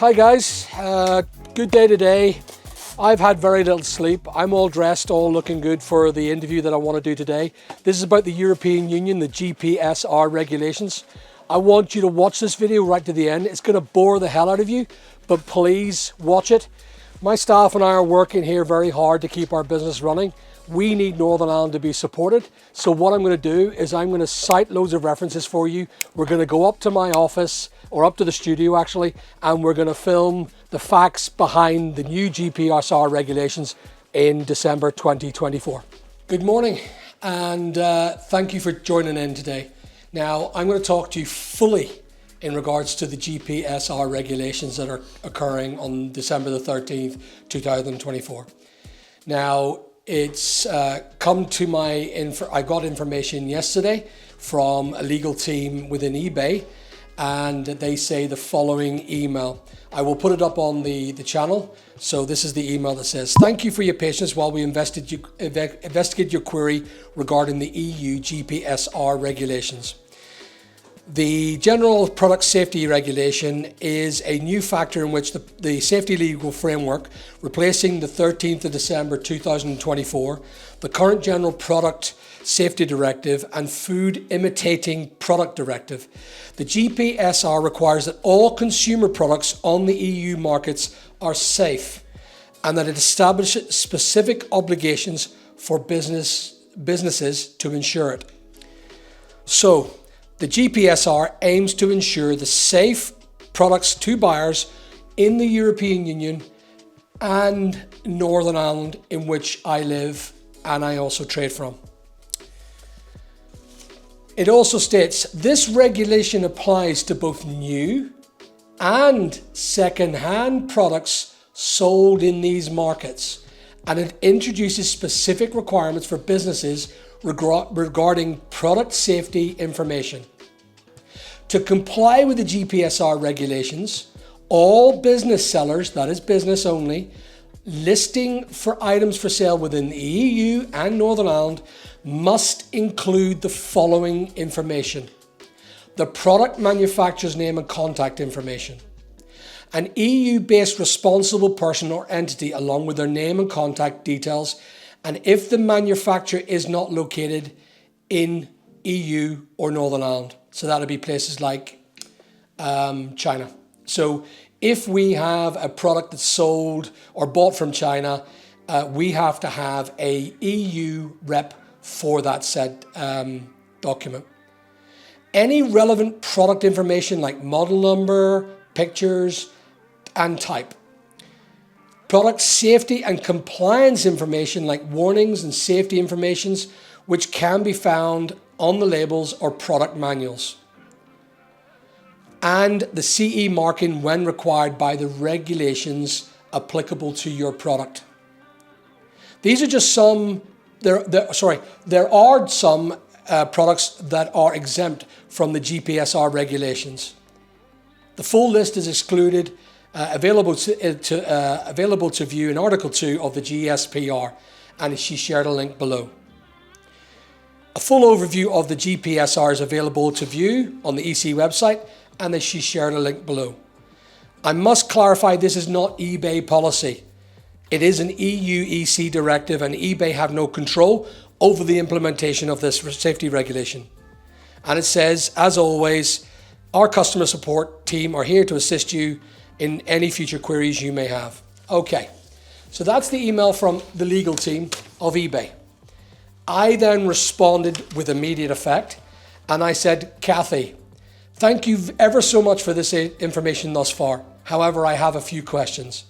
Hi guys, good day today. I've had very little sleep. I'm all dressed, all looking good for the interview that I want to do today. This is about the European Union, the GPSR regulations. I want you to watch this video right to the end. It's going to bore the hell out of you, but please watch it. My staff and I are working here very hard to keep our business running. We need Northern Ireland to be supported. So what I'm going to do is I'm going to cite loads of references for you. We're going to go up to my office, or up to the studio actually, and we're going to film the facts behind the new GPSR regulations in December 2024. Good morning, and thank you for joining in today. Now, I'm going to talk to you fully in regards to the GPSR regulations that are occurring on December the 13th, 2024. Now, it's come to I got information yesterday from a legal team within eBay, and they say the following email. I will put it up on the channel. So this is the email that says, "Thank you for your patience while we investigate your query regarding the EU GPSR regulations. The General Product Safety Regulation is a new factor in which the safety legal framework, replacing the 13th of December 2024, the current General Product Safety Directive and Food Imitating Product Directive. The GPSR requires that all consumer products on the EU markets are safe, and that it establishes specific obligations for businesses to ensure it. So, the GPSR aims to ensure the safe products to buyers in the European Union and Northern Ireland, in which I live and I also trade from. It also states, this regulation applies to both new and second-hand products sold in these markets, and it introduces specific requirements for businesses regarding product safety information. To comply with the GPSR regulations, all business sellers, that is business only, listing for items for sale within the EU and Northern Ireland must include the following information: the product manufacturer's name and contact information, an EU-based responsible person or entity along with their name and contact details, and if the manufacturer is not located in EU or Northern Ireland. So that would be places like China. So if we have a product that's sold or bought from China, we have to have a EU rep for that said document. Any relevant product information like model number, pictures, and type. Product safety and compliance information like warnings and safety informations, which can be found on the labels or product manuals. And the CE marking when required by the regulations applicable to your product. These are just some, there are some products that are exempt from the GPSR regulations. The full list is excluded, available to view in Article 2 of the GSPR, and she shared a link below. A full overview of the GPSR is available to view on the EC website, and she shared a link below. I must clarify, this is not eBay policy. It is an EU EC directive, and eBay have no control over the implementation of this safety regulation. And it says, as always, our customer support team are here to assist you in any future queries you may have. Okay, so that's the email from the legal team of eBay. I then responded with immediate effect, and I said, Kathy, thank you ever so much for this information thus far. However, I have a few questions.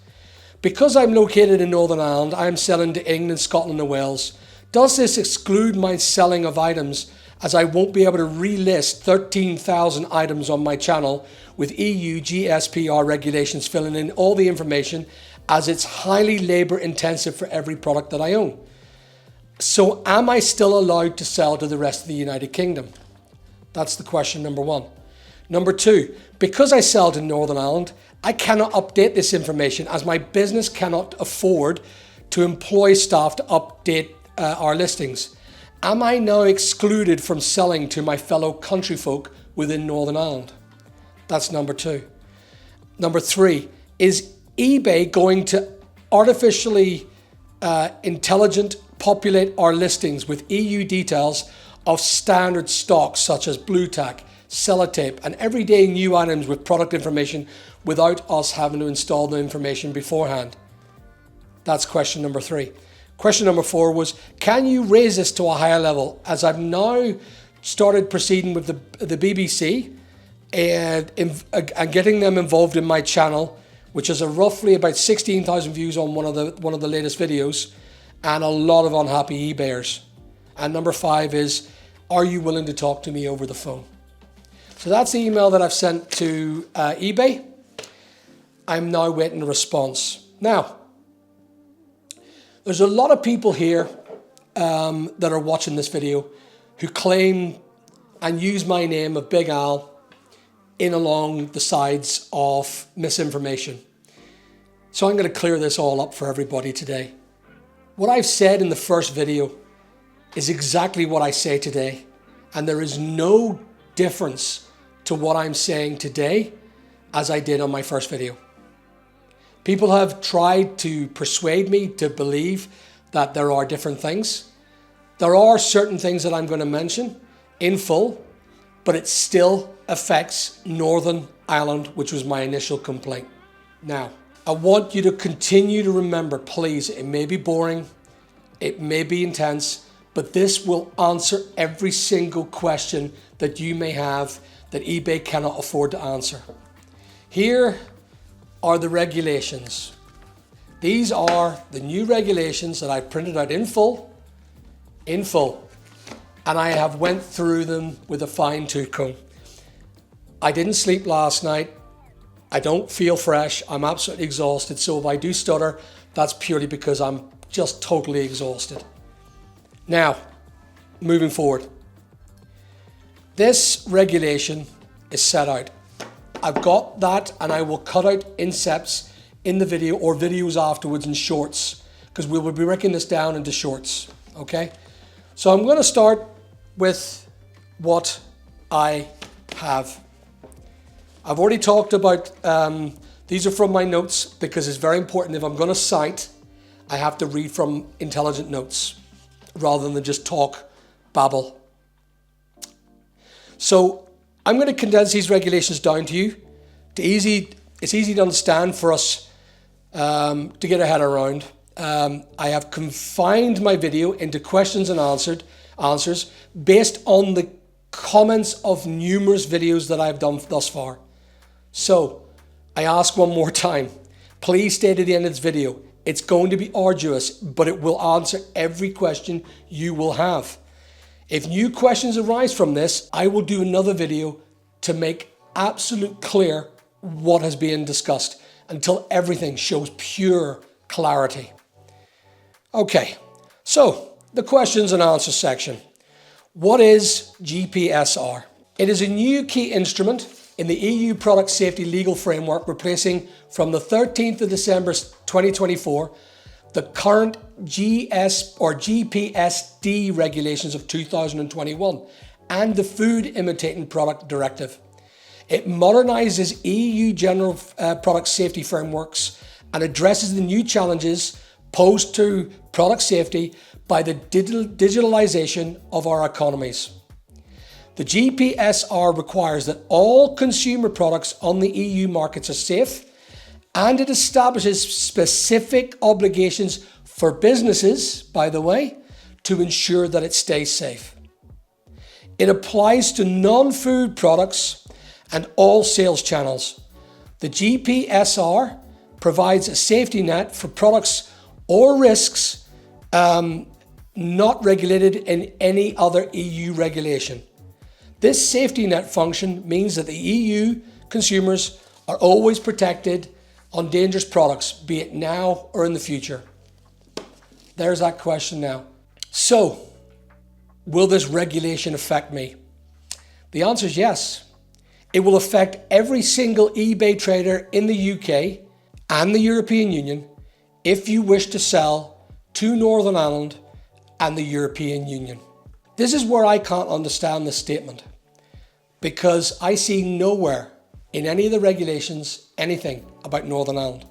Because I'm located in Northern Ireland, I'm selling to England, Scotland and Wales. Does this exclude my selling of items, as I won't be able to relist 13,000 items on my channel with EU GPSR regulations filling in all the information, as it's highly labor intensive for every product that I own? So am I still allowed to sell to the rest of the United Kingdom? That's the question number one. Number two, because I sell to Northern Ireland, I cannot update this information as my business cannot afford to employ staff to update our listings. Am I now excluded from selling to my fellow countryfolk within Northern Ireland? That's number two. Number three, Is eBay going to artificially intelligent populate our listings with EU details of standard stocks such as blue tack, sellotape, and everyday new items with product information without us having to install the information beforehand? That's question number 3. Question number 4 was, can you raise this to a higher level? As I've now started proceeding with the BBC and getting them involved in my channel, which is roughly about 16,000 views on one of the latest videos, and a lot of unhappy eBayers. And number 5 is, are you willing to talk to me over the phone? So that's the email that I've sent to eBay. I'm now waiting a response. Now, there's a lot of people here that are watching this video who claim and use my name of Big Al in along the sides of misinformation. So I'm going to clear this all up for everybody today. What I've said in the first video is exactly what I say today, and there is no difference to what I'm saying today as I did on my first video. People have tried to persuade me to believe that there are different things. There are certain things that I'm going to mention in full, but it still affects Northern Ireland, which was my initial complaint. Now, I want you to continue to remember, please, it may be boring, it may be intense, but this will answer every single question that you may have that eBay cannot afford to answer. Here are the regulations. These are the new regulations that I printed out in full, and I have went through them with a fine-tooth comb. I didn't sleep last night. I don't feel fresh. I'm absolutely exhausted. So if I do stutter, that's purely because I'm just totally exhausted. Now, moving forward. This regulation is set out. I've got that, and I will cut out incepts in the video or videos afterwards in shorts, because we will be breaking this down into shorts, okay? So I'm going to start with what I have. I've already talked about, these are from my notes, because it's very important. If I'm going to cite, I have to read from intelligent notes rather than just talk, babble. So I'm going to condense these regulations down to you. It's easy to understand for us to get our head around. I have confined my video into questions and answers based on the comments of numerous videos that I've done thus far. So I ask one more time, please stay to the end of this video. It's going to be arduous, but it will answer every question you will have. If new questions arise from this, I will do another video to make absolute clear what has been discussed until everything shows pure clarity. Okay, so the questions and answers section. What is GPSR? It is a new key instrument in the EU Product Safety Legal Framework, replacing from the 13th of December 2024 the current GPSD regulations of 2021 and the Food Imitating Product Directive. It modernizes EU general product safety frameworks and addresses the new challenges posed to product safety by the digitalization of our economies. The GPSR requires that all consumer products on the EU markets are safe, and it establishes specific obligations for businesses, by the way, to ensure that it stays safe. It applies to non-food products and all sales channels. The GPSR provides a safety net for products or risks not regulated in any other EU regulation. This safety net function means that the EU consumers are always protected on dangerous products, be it now or in the future. There's that question now. So, will this regulation affect me? The answer is yes. It will affect every single eBay trader in the UK and the European Union if you wish to sell to Northern Ireland and the European Union. This is where I can't understand this statement, because I see nowhere in any of the regulations anything about Northern Ireland.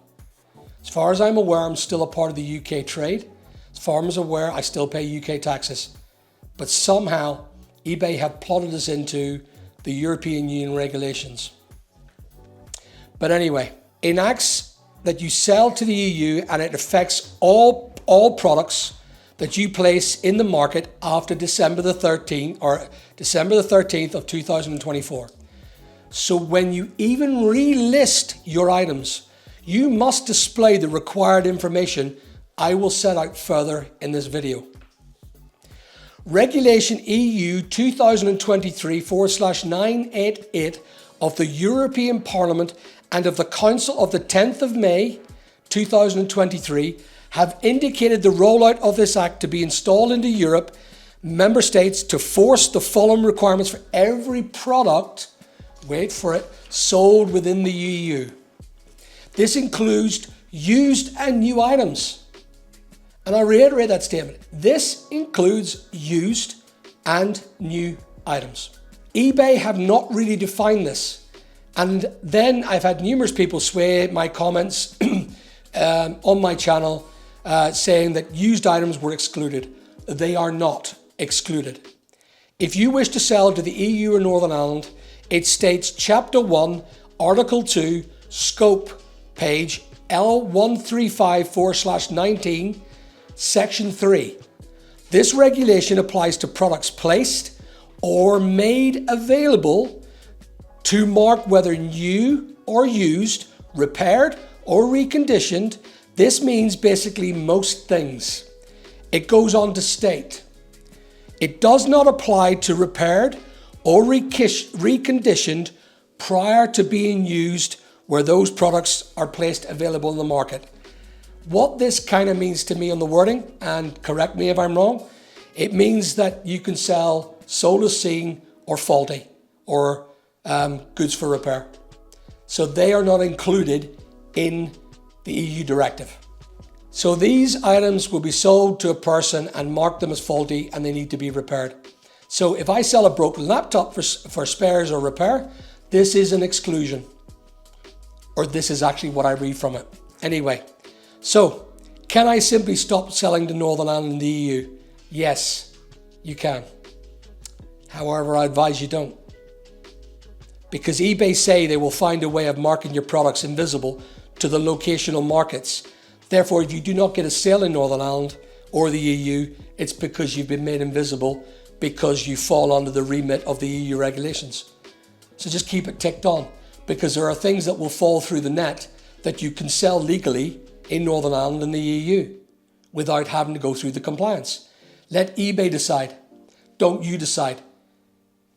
As far as I'm aware, I'm still a part of the UK trade. As far as I'm aware, I still pay UK taxes. But somehow, eBay have plotted us into the European Union regulations. But anyway, enacts that you sell to the EU and it affects all products that you place in the market after December the 13th of 2024. So when you even relist your items, you must display the required information I will set out further in this video. Regulation EU 2023/988 of the European Parliament and of the Council of the 10th of May 2023 have indicated the rollout of this act to be installed into Europe member states to force the following requirements for every product, wait for it, sold within the EU. This includes used and new items. And I reiterate that statement. This includes used and new items. eBay have not really defined this. And then I've had numerous people sway my comments on my channel saying that used items were excluded. They are not excluded. If you wish to sell to the EU or Northern Ireland, it states Chapter 1, Article 2, Scope, page L135/19, Section 3. This regulation applies to products placed or made available to mark whether new or used, repaired or reconditioned. This means basically most things. It goes on to state, it does not apply to repaired or reconditioned prior to being used where those products are placed available in the market. What this kind of means to me on the wording, and correct me if I'm wrong, it means that you can sell sold as seen or faulty or goods for repair. So they are not included in the EU directive. So these items will be sold to a person and mark them as faulty and they need to be repaired. So if I sell a broken laptop for spares or repair, this is an exclusion. Or this is actually what I read from it. Anyway, so can I simply stop selling to Northern Ireland and the EU? Yes, you can. However, I advise you don't. Because eBay say they will find a way of marking your products invisible to the locational markets. Therefore, if you do not get a sale in Northern Ireland or the EU, it's because you've been made invisible because you fall under the remit of the EU regulations. So just keep it ticked on, because there are things that will fall through the net that you can sell legally in Northern Ireland and the EU without having to go through the compliance. Let eBay decide. Don't you decide.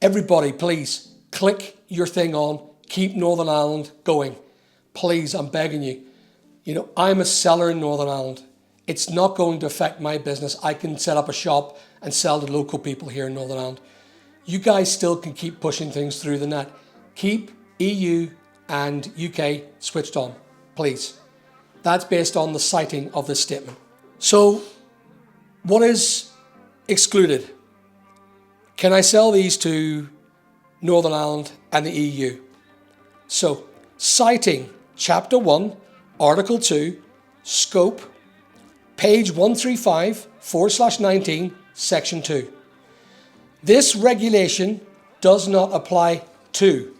Everybody, please, click your thing on, keep Northern Ireland going. Please, I'm begging you. You know, I'm a seller in Northern Ireland. It's not going to affect my business. I can set up a shop and sell to local people here in Northern Ireland. You guys still can keep pushing things through the net. Keep EU and UK switched on, please. That's based on the citing of this statement. So, what is excluded? Can I sell these to Northern Ireland and the EU? So, citing Chapter 1, Article 2, Scope, page 135/19, Section 2. This regulation does not apply to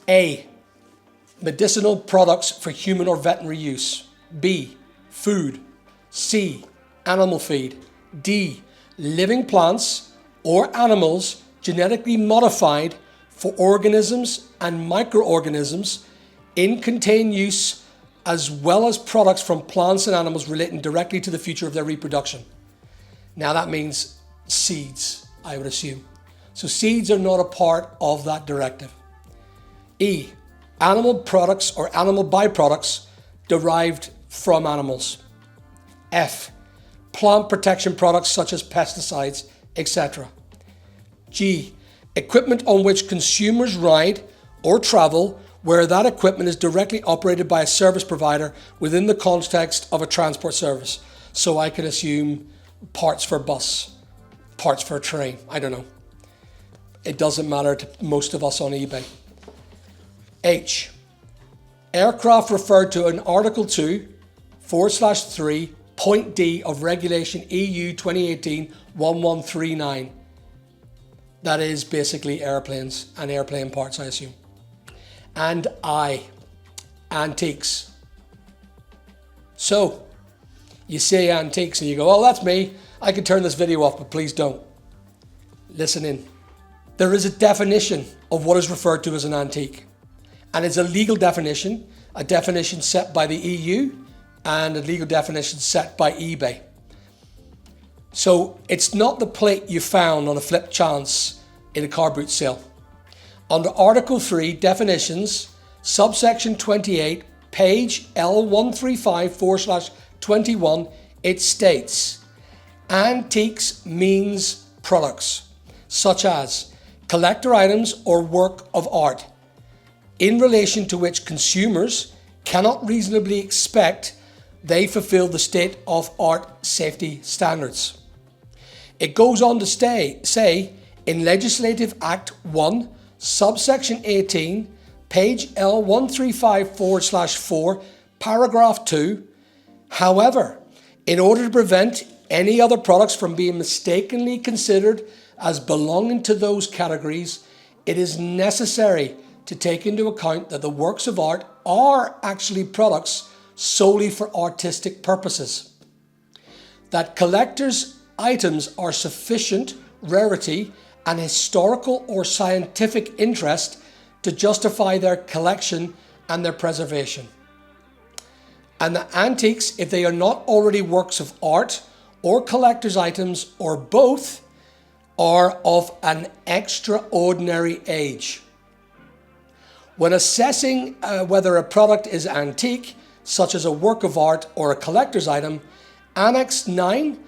A, medicinal products for human or veterinary use, B, food, C, animal feed, D, living plants or animals genetically modified for organisms and microorganisms in contained use, as well as products from plants and animals relating directly to the future of their reproduction. Now that means seeds, I would assume. So seeds are not a part of that directive. E, animal products or animal byproducts derived from animals. F, plant protection products such as pesticides, etc. G, equipment on which consumers ride or travel where that equipment is directly operated by a service provider within the context of a transport service. So I can assume parts for a bus, parts for a train, I don't know. It doesn't matter to most of us on eBay. H. Aircraft referred to in Article 2/3 point D of Regulation EU 2018/1139. That is basically airplanes and airplane parts, I assume. And I. Antiques. So, you say antiques and you go, oh, that's me. I could turn this video off, but please don't. Listen in. There is a definition of what is referred to as an antique. And it's a legal definition, a definition set by the EU, and a legal definition set by eBay. So it's not the plate you found on a flip chance in a car boot sale. Under Article 3, definitions, subsection 28, page L135/21, it states, antiques means products, such as collector items or work of art, in relation to which consumers cannot reasonably expect they fulfill the state of art safety standards. It goes on to say, in Legislative Act 1, subsection 18, page L135/4, paragraph 2, however, in order to prevent any other products from being mistakenly considered as belonging to those categories, it is necessary to take into account that the works of art are actually products solely for artistic purposes, that collectors' items are sufficient rarity and historical or scientific interest to justify their collection and their preservation, and that antiques, if they are not already works of art or collector's items or both, are of an extraordinary age. When assessing whether a product is antique, such as a work of art or a collector's item, Annex 9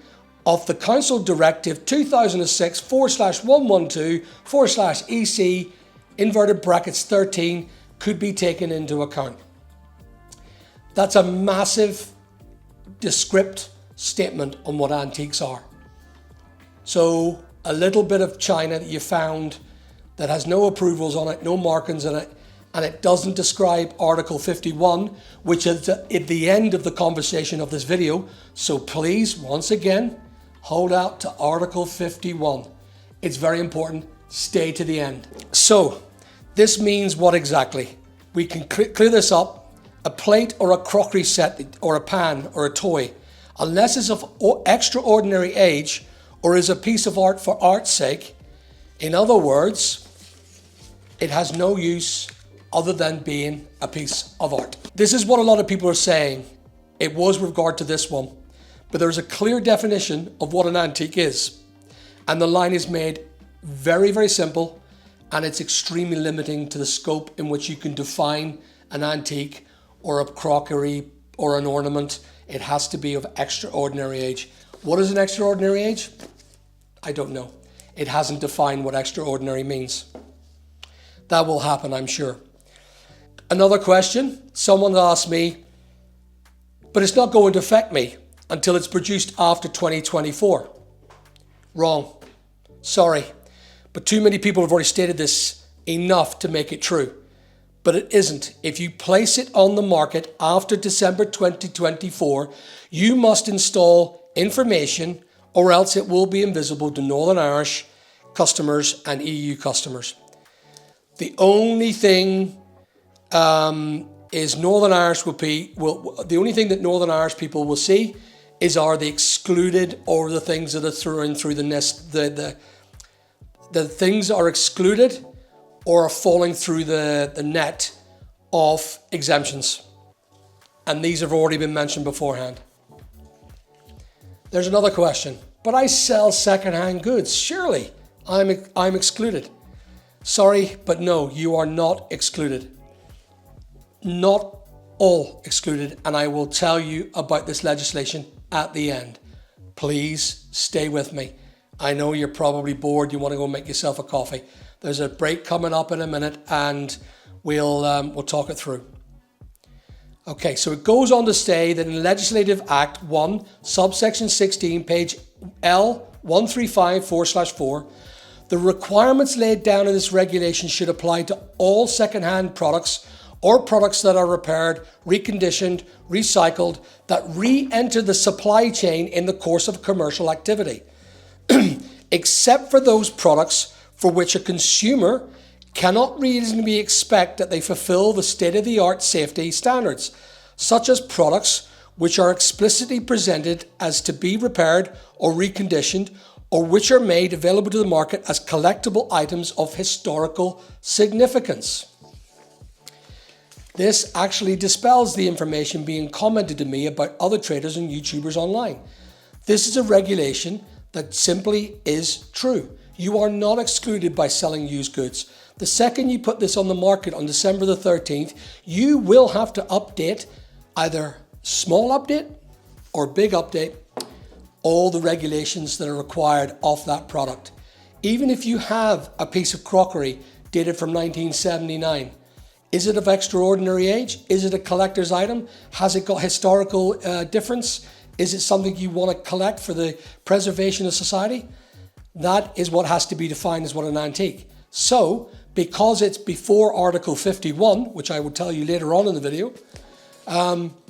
of the Council Directive 2006/112/EC inverted brackets 13 could be taken into account. That's a massive descriptive statement on what antiques are. So a little bit of china that you found that has no approvals on it, no markings on it, and it doesn't describe Article 51, which is at the end of the conversation of this video. So please, once again, hold out to Article 51. It's very important. Stay to the end. So this means what exactly? We can clear this up. A plate or a crockery set or a pan or a toy, unless it's of extraordinary age or is a piece of art for art's sake, in other words, it has no use other than being a piece of art. This is what a lot of people are saying. It was with regard to this one, but there's a clear definition of what an antique is. And the line is made very, very simple, and it's extremely limiting to the scope in which you can define an antique or a crockery or an ornament. It has to be of extraordinary age. What is an extraordinary age? I don't know. It hasn't defined what extraordinary means. That will happen, I'm sure. Another question, someone asked me, but it's not going to affect me until it's produced after 2024. Wrong. Sorry. But too many people have already stated this enough to make it true. But it isn't. If you place it on the market after December 2024, you must install information or else it will be invisible to Northern Irish customers and EU customers. The only thing is Northern Irish the only thing that Northern Irish people will see are the excluded, or the things that are thrown through the nest. The things are excluded or are falling through the net of exemptions. And these have already been mentioned beforehand. There's another question. But I sell secondhand goods. Surely I'm excluded. Sorry, but no, you are not excluded. Not all excluded. And I will tell you about this legislation at the end. Please stay with me. I know you're probably bored. You want to go make yourself a coffee. There's a break coming up in a minute, and we'll talk it through. Okay, so it goes on to say that in Legislative Act 1, subsection 16, page L135/4/4, The requirements laid down in this regulation should apply to all second-hand products or products that are repaired, reconditioned, recycled, that re-enter the supply chain in the course of commercial activity, except for those products for which a consumer cannot reasonably expect that they fulfill the state-of-the-art safety standards, such as products which are explicitly presented as to be repaired or reconditioned, or which are made available to the market as collectible items of historical significance. This actually dispels the information being commented to me about other traders and YouTubers online. This is a regulation that simply is true. You are not excluded by selling used goods. The second you put this on the market on December the 13th, you will have to update, either small update or big update, all the regulations that are required of that product. Even if you have a piece of crockery dated from 1979, is it of extraordinary age? Is it a collector's item? Has it got historical difference? Is it something you want to collect for the preservation of society? That is what has to be defined as what an antique. So, because it's before Article 51, which I will tell you later on in the video,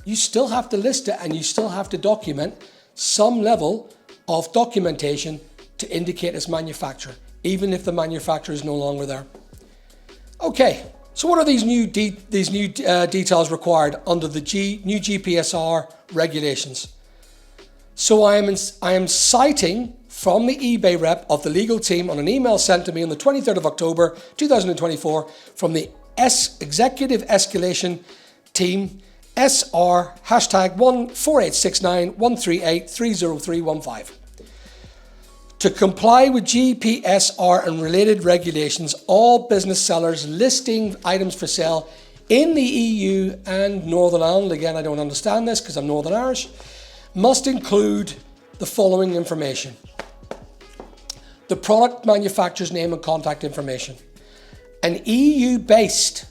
you still have to list it and you still have to document some level of documentation to indicate its manufacturer, even if the manufacturer is no longer there. Okay, so what are these new details required under the new GPSR regulations? So I am citing from the eBay rep of the legal team on an email sent to me on the 23rd of October 2024 from the Executive Escalation Team SR hashtag 1486913830315. To comply with GPSR and related regulations, all business sellers listing items for sale in the EU and Northern Ireland, again I don't understand this because I'm Northern Irish, must include the following information: the product manufacturer's name and contact information, an EU-based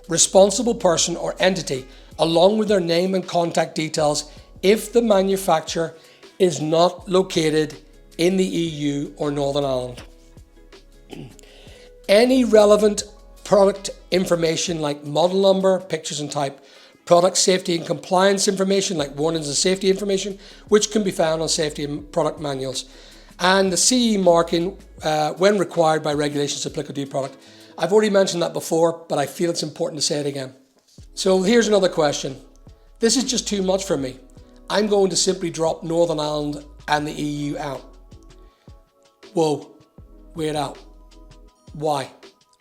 responsible person or entity, along with their name and contact details if the manufacturer is not located in the EU or Northern Ireland. Any relevant product information like model number, pictures and type, product safety and compliance information like warnings and safety information, which can be found on safety and product manuals, and the CE marking when required by regulations applicable to the product. I've already mentioned that before, but I feel it's important to say it again. So here's another question. This is just too much for me. I'm going to simply drop Northern Ireland and the EU out. Whoa, wait out. Why?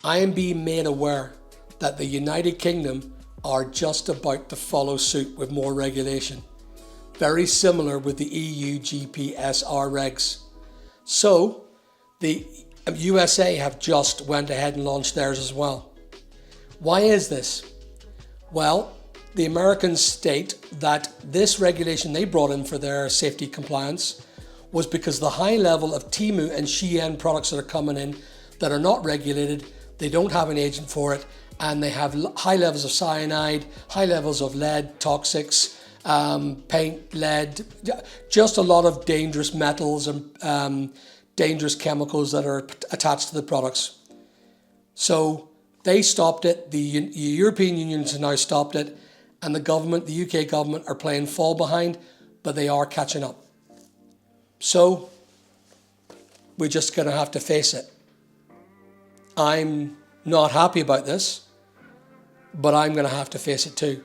I am being made aware that the United Kingdom are just about to follow suit with more regulation. Very similar with the EU GPSR regs. So the USA have just went ahead and launched theirs as well. Why is this? Well, the Americans state that this regulation they brought in for their safety compliance was because the high level of Temu and Shein products that are coming in that are not regulated, they don't have an agent for it, and they have high levels of cyanide, high levels of lead, toxics, paint, lead, just a lot of dangerous metals and dangerous chemicals that are attached to the products. So they stopped it, the European Union has now stopped it, and the government, the UK government, are playing fall behind, but they are catching up. So we're just going to have to face it. I'm not happy about this, but I'm going to have to face it too.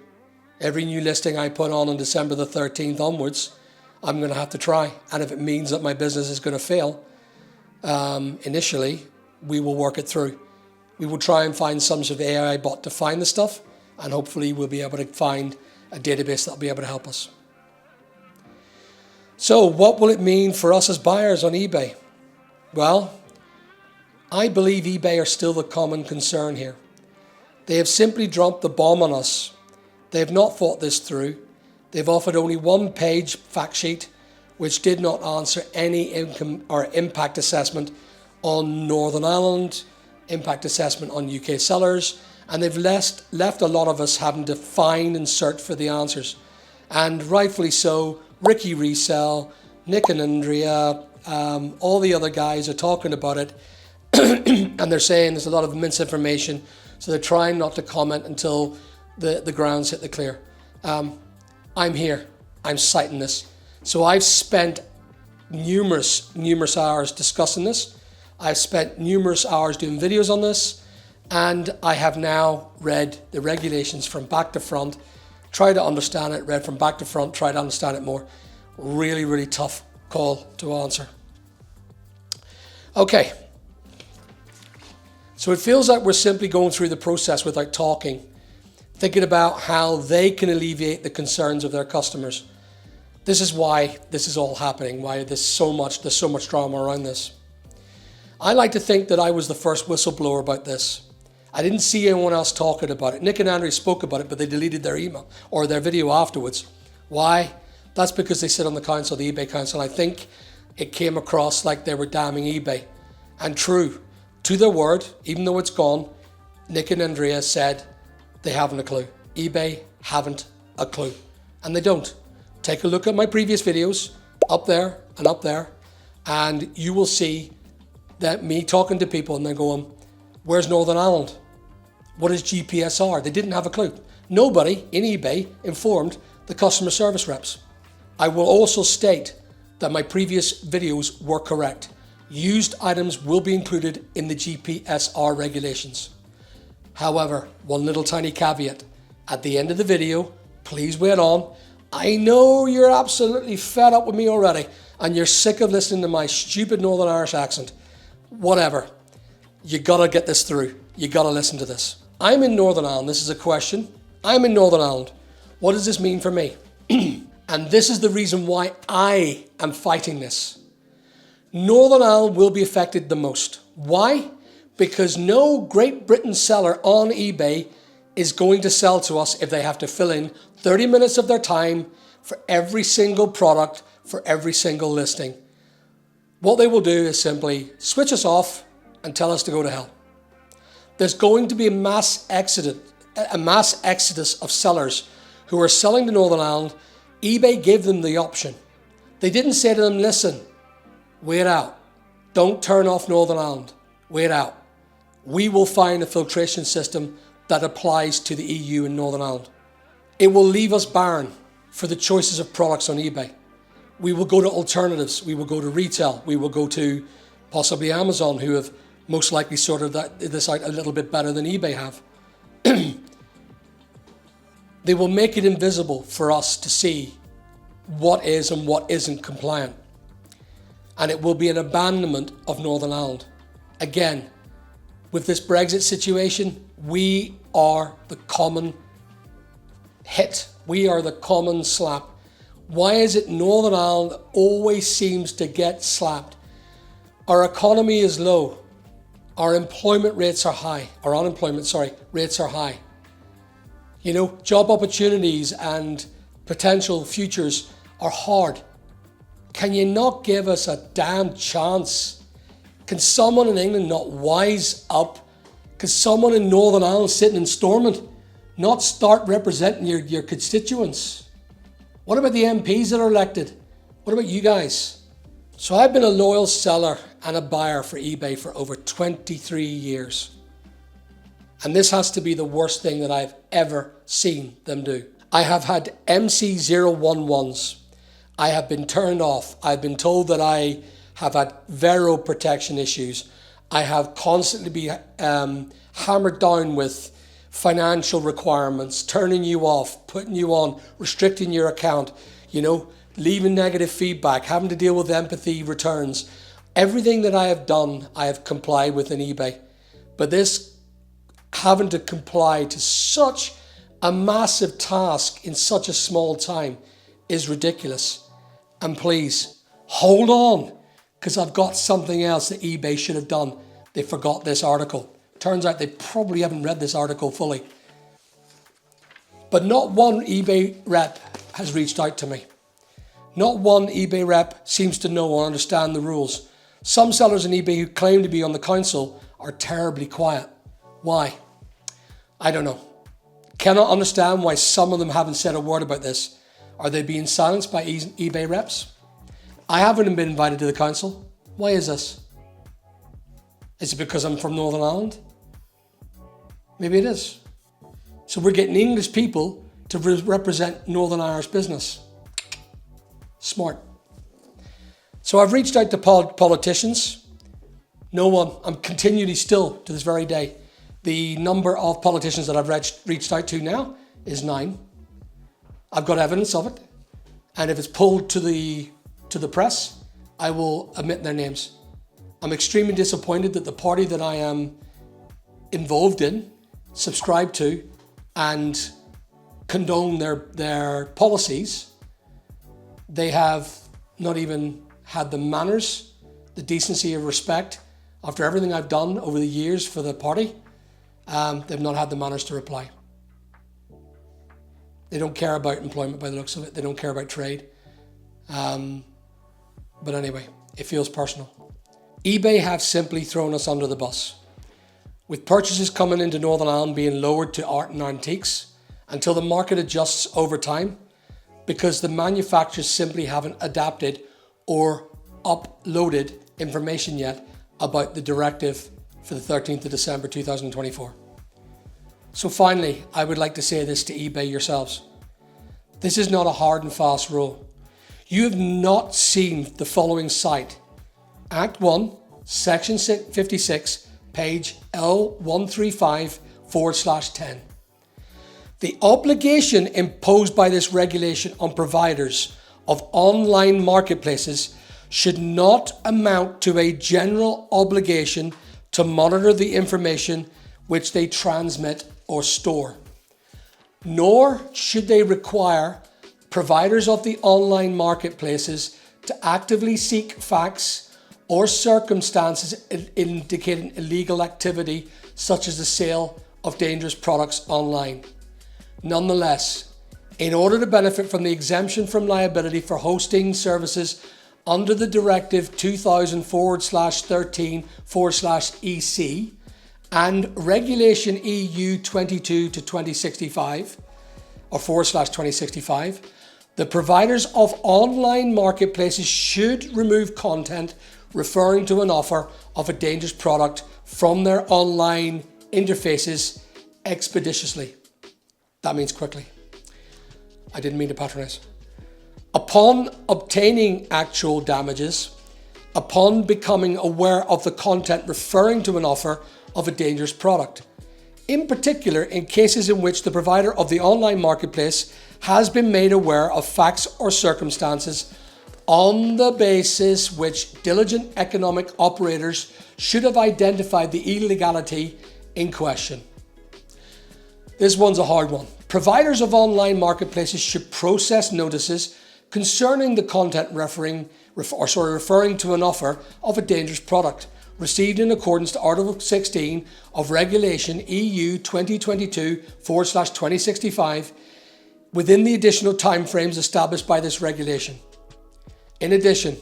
Every new listing I put on December the 13th onwards, I'm going to have to try. And if it means that my business is going to fail, initially, we will work it through. We will try and find some sort of AI bot to find the stuff, and hopefully we'll be able to find a database that'll be able to help us. So what will it mean for us as buyers on eBay? Well, I believe eBay are still the common concern here. They have simply dropped the bomb on us. They have not thought this through. They've offered only one-page fact sheet, which did not answer any income or impact assessment on Northern Ireland, impact assessment on UK sellers, and they've left a lot of us having to find and search for the answers. And rightfully so, Ricky Resell, Nick and Andrea, all the other guys are talking about it and they're saying there's a lot of misinformation. So they're trying not to comment until the grounds hit the clear. I'm here, I'm citing this. So I've spent numerous hours discussing this. I've spent numerous hours doing videos on this, and I have now read the regulations from back to front, tried to understand it, read from back to front, tried to understand it more. Really, really tough call to answer. Okay. So it feels like we're simply going through the process without talking, thinking about how they can alleviate the concerns of their customers. This is why this is all happening, why there's so much drama around this. I like to think that I was the first whistleblower about this. I didn't see anyone else talking about it. Nick and Andrew spoke about it, but they deleted their email or their video afterwards. Why? That's because they sit on the council, the eBay council. I think it came across like they were damning eBay. And true, to their word, even though it's gone, Nick and Andrea said they haven't a clue. eBay haven't a clue. And they don't. Take a look at my previous videos, up there and up there, and you will see that me talking to people and they're going, where's Northern Ireland? What is GPSR? They didn't have a clue. Nobody in eBay informed the customer service reps. I will also state that my previous videos were correct. Used items will be included in the GPSR regulations. However, one little tiny caveat. At the end of the video, please wait on. I know you're absolutely fed up with me already and you're sick of listening to my stupid Northern Irish accent. Whatever. You gotta get this through. You gotta listen to this. I'm in Northern Ireland. This is a question. I'm in Northern Ireland. What does this mean for me? And this is the reason why I am fighting this. Northern Ireland will be affected the most. Why? Because no Great Britain seller on eBay is going to sell to us if they have to fill in 30 minutes of their time for every single product, for every single listing. What they will do is simply switch us off and tell us to go to hell. There's going to be a mass exodus of sellers who are selling to Northern Ireland. eBay gave them the option. They didn't say to them, listen, wait out. Don't turn off Northern Ireland. Wait out. We will find a filtration system that applies to the EU and Northern Ireland. It will leave us barren for the choices of products on eBay. We will go to alternatives. We will go to retail. We will go to possibly Amazon, who have most likely sorted this out a little bit better than eBay have. They will make it invisible for us to see what is and what isn't compliant. And it will be an abandonment of Northern Ireland. Again, with this Brexit situation, we are the common hit. We are the common slap. Why is it Northern Ireland always seems to get slapped? Our economy is low. Our employment rates are high. Our unemployment, rates are high. You know, job opportunities and potential futures are hard. Can you not give us a damn chance? Can someone in England not wise up? Can someone in Northern Ireland sitting in Stormont not start representing your constituents? What about the MPs that are elected? What about you guys? So I've been a loyal seller and a buyer for eBay for over 23 years. And this has to be the worst thing that I've ever seen them do. I have had MC011s. I have been turned off. I've been told that I have had Vero protection issues. I have constantly been hammered down with financial requirements, turning you off, putting you on, restricting your account, you know, leaving negative feedback, having to deal with empathy returns. Everything that I have done, I have complied with in eBay. But this having to comply to such a massive task in such a small time is ridiculous. And please, hold on, because I've got something else that eBay should have done. They forgot this article. Turns out they probably haven't read this article fully. But not one eBay rep has reached out to me. Not one eBay rep seems to know or understand the rules. Some sellers in eBay who claim to be on the council are terribly quiet. Why? I don't know. Cannot understand why some of them haven't said a word about this. Are they being silenced by eBay reps? I haven't been invited to the council. Why is this? Is it because I'm from Northern Ireland? Maybe it is. So we're getting English people to represent Northern Irish business. Smart. So I've reached out to politicians. No one. I'm continually still to this very day. The number of politicians that I've reached out to now is 9. I've got evidence of it. And if it's pulled to the press, I will omit their names. I'm extremely disappointed that the party that I am involved in, subscribe to, and condone their policies, they have not even had the manners, the decency of respect. After everything I've done over the years for the party, they've not had the manners to reply. They don't care about employment by the looks of it. They don't care about trade. But anyway, it feels personal. eBay have simply thrown us under the bus. With purchases coming into Northern Ireland being lowered to art and antiques until the market adjusts over time, because the manufacturers simply haven't adapted or uploaded information yet about the directive for the 13th of December 2024. So finally, I would like to say this to eBay yourselves. This is not a hard and fast rule. You have not seen the following site. Act 1, Section 56, page L135/10. The obligation imposed by this regulation on providers of online marketplaces should not amount to a general obligation to monitor the information which they transmit or store. Nor should they require providers of the online marketplaces to actively seek facts or circumstances indicating illegal activity such as the sale of dangerous products online. Nonetheless, in order to benefit from the exemption from liability for hosting services under the Directive 2000/13/EC and Regulation EU 22 to 2065 or /2065, the providers of online marketplaces should remove content referring to an offer of a dangerous product from their online interfaces expeditiously. That means quickly. I didn't mean to patronize. Upon obtaining actual damages, upon becoming aware of the content referring to an offer of a dangerous product. In particular, in cases in which the provider of the online marketplace has been made aware of facts or circumstances on the basis which diligent economic operators should have identified the illegality in question. This one's a hard one. Providers of online marketplaces should process notices concerning the content referring to an offer of a dangerous product received in accordance to Article 16 of Regulation EU 2022/2065 within the additional timeframes established by this regulation. In addition,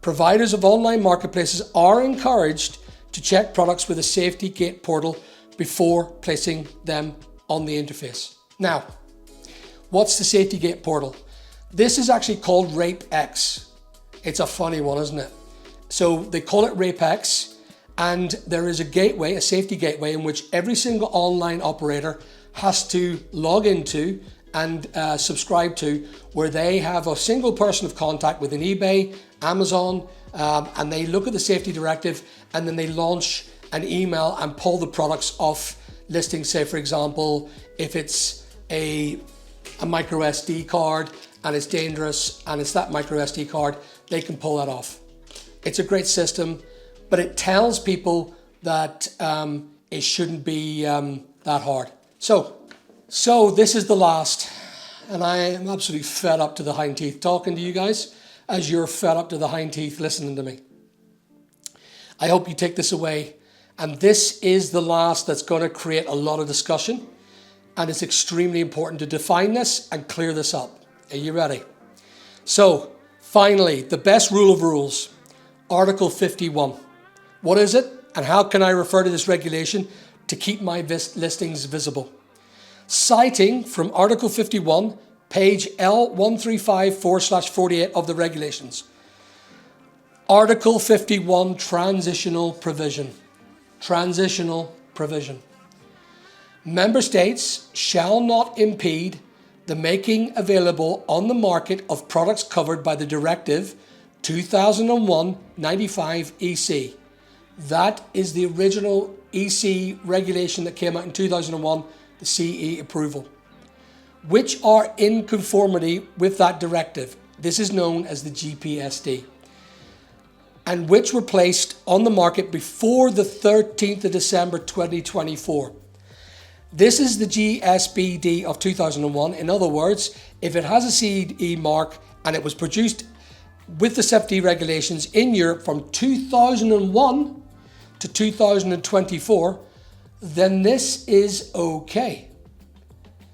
providers of online marketplaces are encouraged to check products with a safety gate portal before placing them on the interface. Now, what's the safety gate portal? This is actually called RapeX. It's a funny one, isn't it? So they call it RapeX, and there is a gateway, a safety gateway, in which every single online operator has to log into and subscribe to, where they have a single person of contact within eBay, Amazon, and they look at the safety directive, and then they launch an email and pull the products off listings. Say, for example, if it's a micro SD card and it's dangerous and it's that micro SD card, they can pull that off. It's a great system, but it tells people that it shouldn't be that hard. So this is the last, and I am absolutely fed up to the hind teeth talking to you guys as you're fed up to the hind teeth listening to me. I hope you take this away, and this is the last that's going to create a lot of discussion, and it's extremely important to define this and clear this up. Are you ready? So finally, the best rule of rules, Article 51. What is it, and how can I refer to this regulation to keep my listings visible? Citing from Article 51, page L135/48 of the regulations. Article 51, transitional provision. Transitional provision. Member states shall not impede the making available on the market of products covered by the Directive 2001/95 EC. That is the original EC regulation that came out in 2001, the CE approval, which are in conformity with that directive. This is known as the GPSD, and which were placed on the market before the 13th of December 2024. This is the GSBD of 2001. In other words, if it has a CE mark and it was produced with the safety regulations in Europe from 2001 to 2024, then this is okay.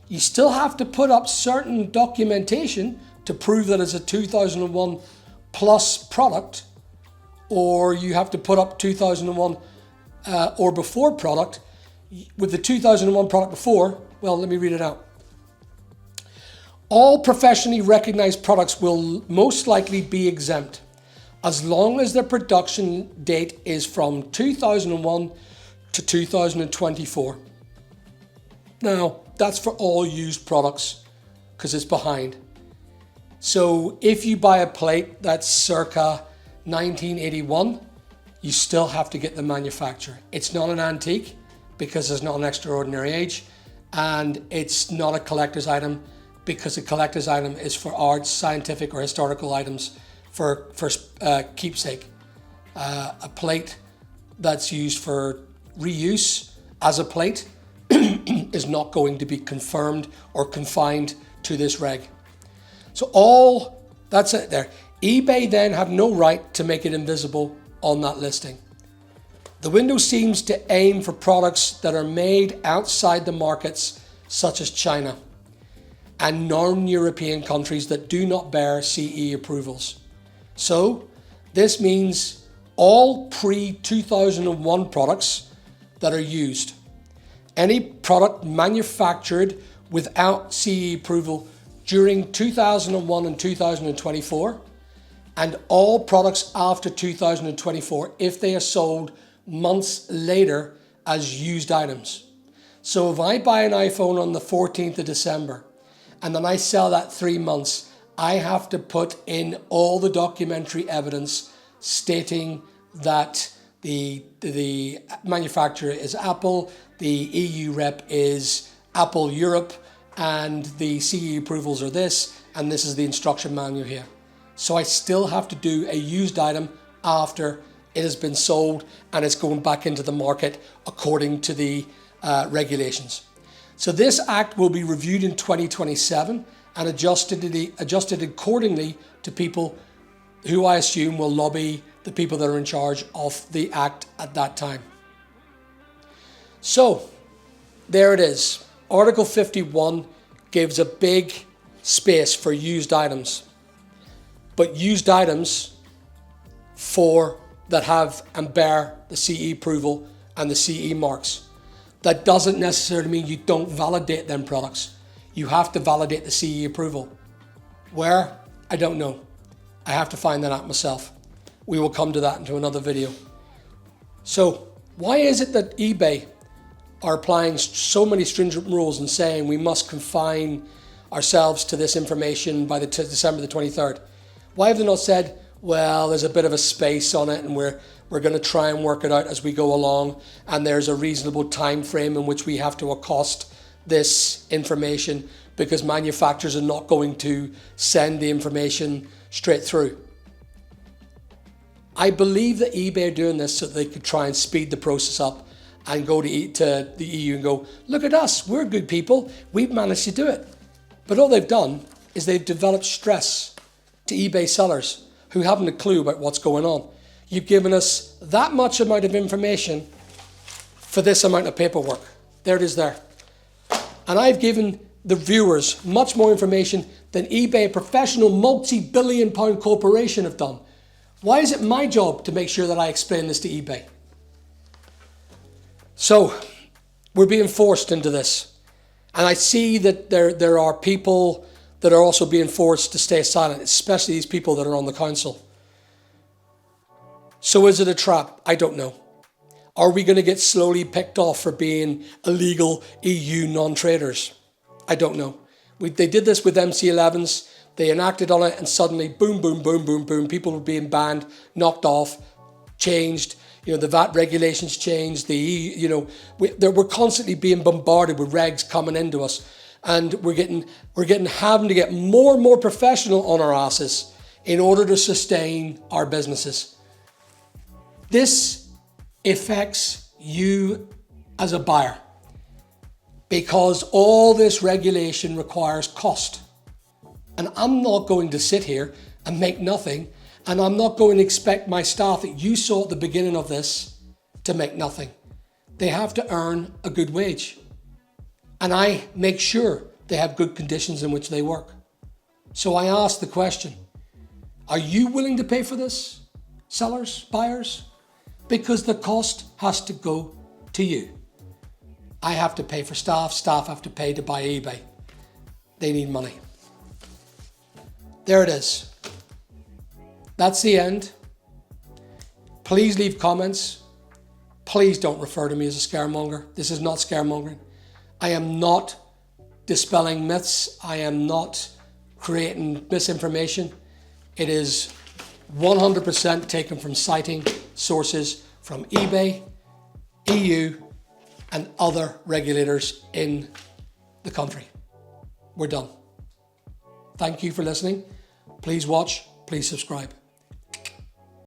You still have to put up certain documentation to prove that it's a 2001 plus product, or you have to put up 2001 or before product. With the 2001 product before, well, let me read it out. All professionally recognized products will most likely be exempt as long as their production date is from 2001 to 2024. Now, that's for all used products because it's behind. So if you buy a plate that's circa 1981, you still have to get the manufacturer. It's not an antique because it's not an extraordinary age, and it's not a collector's item because a collector's item is for art, scientific or historical items for keepsake. A plate that's used for reuse as a plate is not going to be confirmed or confined to this reg. So all that's it there. eBay then have no right to make it invisible on that listing. The window seems to aim for products that are made outside the markets such as China and non-European countries that do not bear CE approvals. So this means all pre-2001 products that are used. Any product manufactured without CE approval during 2001 and 2024, and all products after 2024 if they are sold months later as used items. So if I buy an iPhone on the 14th of December and then I sell that 3 months, I have to put in all the documentary evidence stating that the manufacturer is Apple, the EU rep is Apple Europe, and the CE approvals are this, and this is the instruction manual here. So I still have to do a used item after it has been sold and it's going back into the market according to the regulations. So this act will be reviewed in 2027 and adjusted accordingly to people who I assume will lobby the people that are in charge of the act at that time. So there it is. Article 51 gives a big space for used items, but used items that have and bear the CE approval and the CE marks. That doesn't necessarily mean you don't validate them products. You have to validate the CE approval. Where? I don't know. I have to find that out myself. We will come to that into another video. So why is it that eBay are applying so many stringent rules and saying we must confine ourselves to this information by December the 23rd? Why have they not said, well, there's a bit of a space on it and we're going to try and work it out as we go along, and there's a reasonable time frame in which we have to accost this information because manufacturers are not going to send the information straight through? I believe that eBay are doing this so they could try and speed the process up and go to the EU and go, look at us, we're good people, we've managed to do it. But all they've done is they've developed stress to eBay sellers who haven't a clue about what's going on. You've given us that much amount of information for this amount of paperwork. There it is there. And I've given the viewers much more information than eBay, a professional multi-billion-pound corporation, have done. Why is it my job to make sure that I explain this to eBay? So we're being forced into this. And I see that there are people that are also being forced to stay silent, especially these people that are on the council. So is it a trap? I don't know. Are we going to get slowly picked off for being illegal EU non-traders? I don't know. They did this with MC11s. They enacted on it and suddenly boom, boom, boom, boom, boom. People were being banned, knocked off, changed. You know, the VAT regulations changed. The EU, you know, we're constantly being bombarded with regs coming into us, and we're having to get more and more professional on our asses in order to sustain our businesses. This affects you as a buyer because all this regulation requires cost. And I'm not going to sit here and make nothing, and I'm not going to expect my staff that you saw at the beginning of this to make nothing. They have to earn a good wage. And I make sure they have good conditions in which they work. So I ask the question, are you willing to pay for this, sellers, buyers? Because the cost has to go to you. I have to pay for staff, staff have to pay to buy eBay. They need money. There it is. That's the end. Please leave comments. Please don't refer to me as a scaremonger. This is not scaremongering. I am not dispelling myths. I am not creating misinformation. It is 100% taken from citing sources from eBay, EU, and other regulators in the country. We're done. Thank you for listening. Please watch, please subscribe.